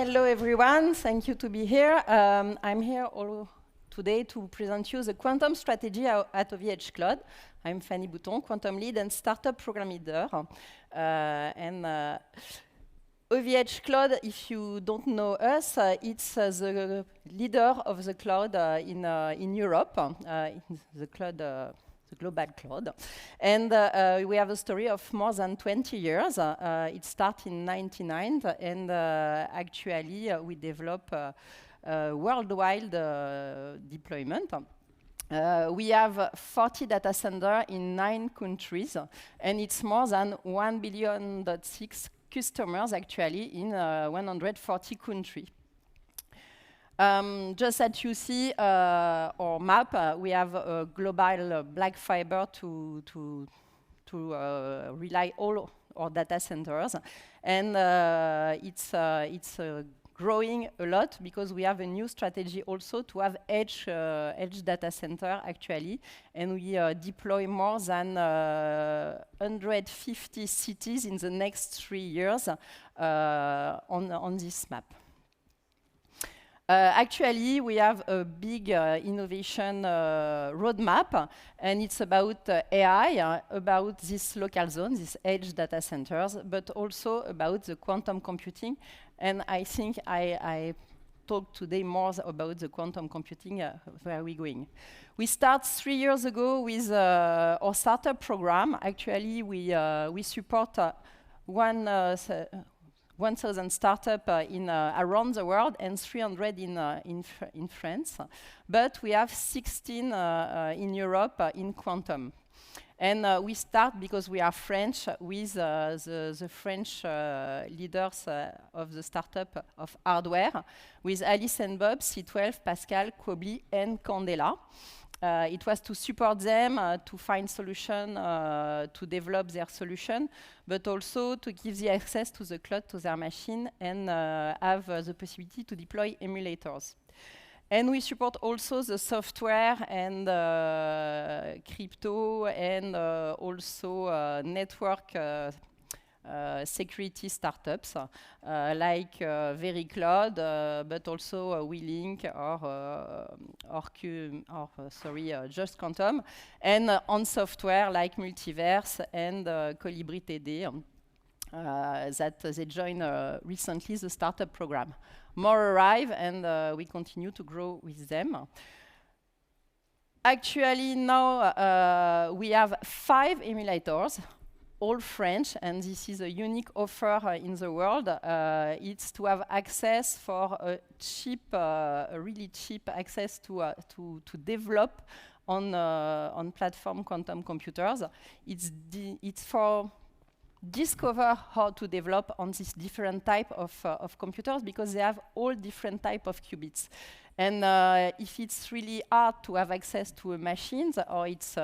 Hello, everyone. Thank you to be here. I'm here today to present you the quantum strategy at OVH Cloud. I'm Fanny Bouton, quantum lead and startup program leader. OVH Cloud, if you don't know us, it's the leader of the cloud in Europe, the cloud. The global cloud. And we have a story of more than 20 years. It started in 1999, and actually we develop worldwide deployment. We have 40 data centers in 9 countries, and it's more than 1.6 billion customers actually in 140 countries. Just as you see our map, we have a global black fiber to rely all our data centers, and it's growing a lot because we have a new strategy also to have edge data center actually, and we deploy more than 150 cities in the next 3 years on this map. Actually, we have a big innovation roadmap, and it's about AI, about this local zone, these edge data centers, but also about the quantum computing. And I think I talk today more about the quantum computing, where are we going. We start 3 years ago with our startup program. Actually, we support 1,000 startups around the world and 300 in France. But we have 16 in Europe in quantum. And we start because we are French with the French leaders of the startup of hardware, with Alice and Bob, C12, Pascal, Quobly, and Candela. It was to support them, to find solutions, to develop their solution, but also to give the access to the cloud to their machine and have the possibility to deploy emulators. And we support also the software and crypto and also network security startups like VeriCloud, but also WeLink or Just Quantum, and on software like Multiverse and Colibri TD that they joined recently the startup program. More arrive, and we continue to grow with them. Actually, now we have 5 emulators, all French, and this is a unique offer in the world. It's to have access for a really cheap access to develop on platform quantum computers. It's for discover how to develop on this different type of computers, because they have all different type of qubits. And if it's really hard to have access to machines, or it's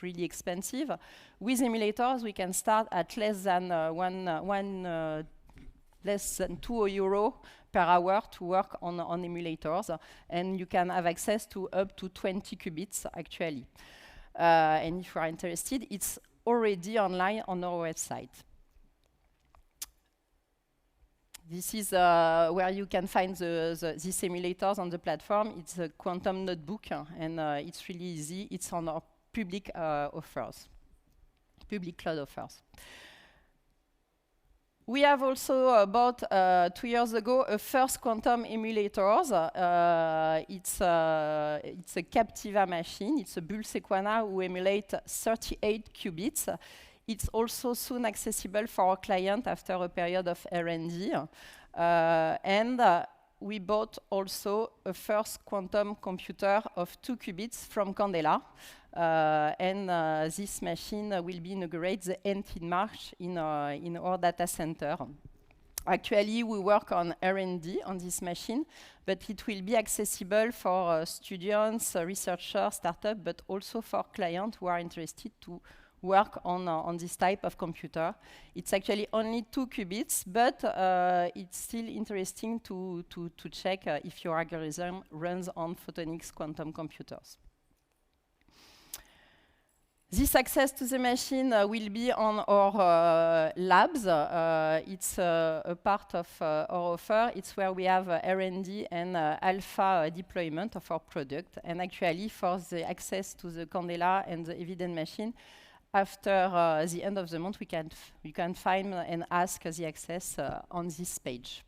really expensive, with emulators we can start at less than €2 per hour to work on emulators, and you can have access to up to 20 qubits actually. And if you are interested, it's already online on our website. This is where you can find these emulators on the platform. It's a quantum notebook, and it's really easy. It's on our public offers, public cloud offers. We have also bought 2 years ago a first quantum emulators. It's a Captiva machine. It's a Bull Sequana who emulate 38 qubits. It's also soon accessible for our client after a period of R&D. We bought also a first quantum computer of 2 qubits from Candela. This machine will be inaugurated the 18th March in our data center. Actually, we work on R&D on this machine, but it will be accessible for students, researchers, startups, but also for clients who are interested to work on this type of computer. It's actually only 2 qubits, but it's still interesting to check if your algorithm runs on photonics quantum computers. This access to the machine will be on our labs. It's a part of our offer. It's where we have R&D and alpha deployment of our product. And actually, for the access to the Candela and the Eviden machine, after the end of the month, you can find and ask the access on this page.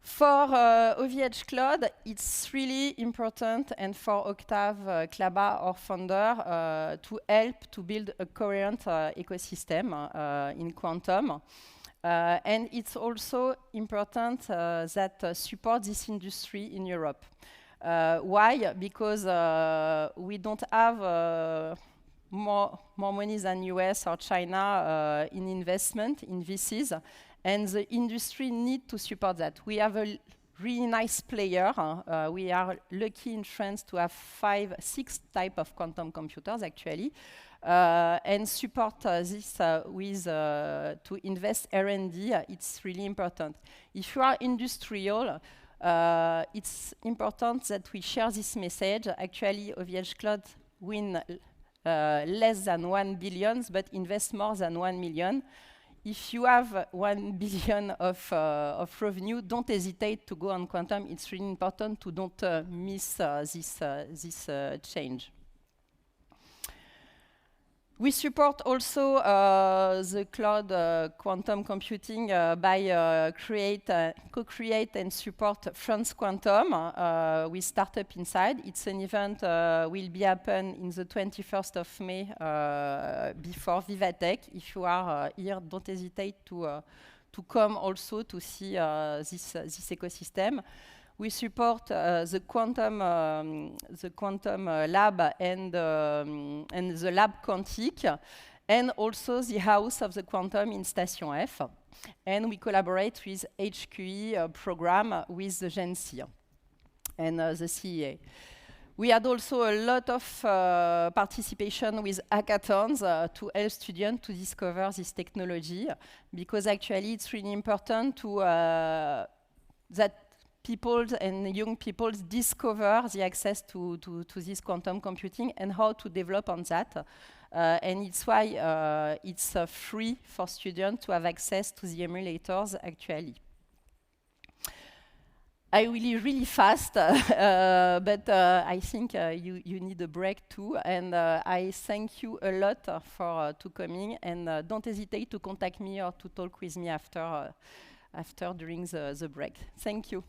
For OVH Cloud, it's really important, and for Octave Klaba, our founder, to help to build a coherent ecosystem in quantum. And it's also important that support this industry in Europe. Why? Because we don't have more money than US or China in investment in VCs. And the industry need to support that. We have a really nice player. We are lucky in France to have 6 types of quantum computers, actually, and support this with to invest R&D. It's really important. If you are industrial, it's important that we share this message. Actually, OVH Cloud win less than 1 billion, but invest more than 1 million. If you have 1 billion of revenue, don't hesitate to go on quantum. It's really important to don't miss this change. We support also the cloud quantum computing by co-create and support France Quantum with Startup Inside. It's an event will be happen in the 21st of May before Vivatech. If you are here, don't hesitate to come also to see this ecosystem. We support the quantum lab and the lab quantique, and also the house of the quantum in Station F. And we collaborate with HQE program with the GENSI and the CEA. We had also a lot of participation with hackathons to help students to discover this technology, because actually it's really important to that people and young people discover the access to this quantum computing and how to develop on that. And it's why it's free for students to have access to the emulators, actually. I will be really fast, but I think you need a break too. And I thank you a lot for to coming, and don't hesitate to contact me or to talk with me after during the break. Thank you.